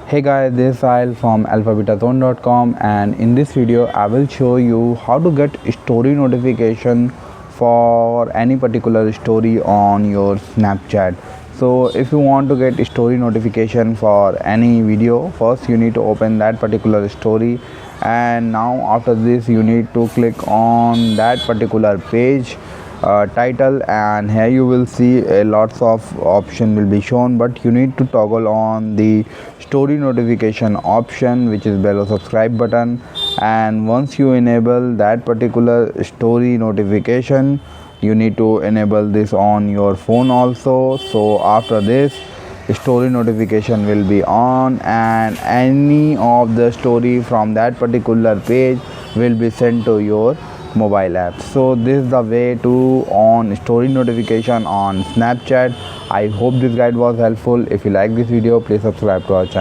Hey guys, this is Sahil from alphabetazone.com, and in this video I will show you how to get story notification for any particular story on your Snapchat. So if you want to get story notification for any video, first you need to open that particular story, and now after this you need to click on that particular page title, and here you will see a lots of option will be shown, but you need to toggle on the story notification option which is below subscribe button. And once you enable that particular story notification, you need to enable this on your phone also. So after this, story notification will be on, and any of the story from that particular page will be sent to your mobile app. So this is the way to on story notification on Snapchat. I hope this guide was helpful. If you like this video, please subscribe to our channel.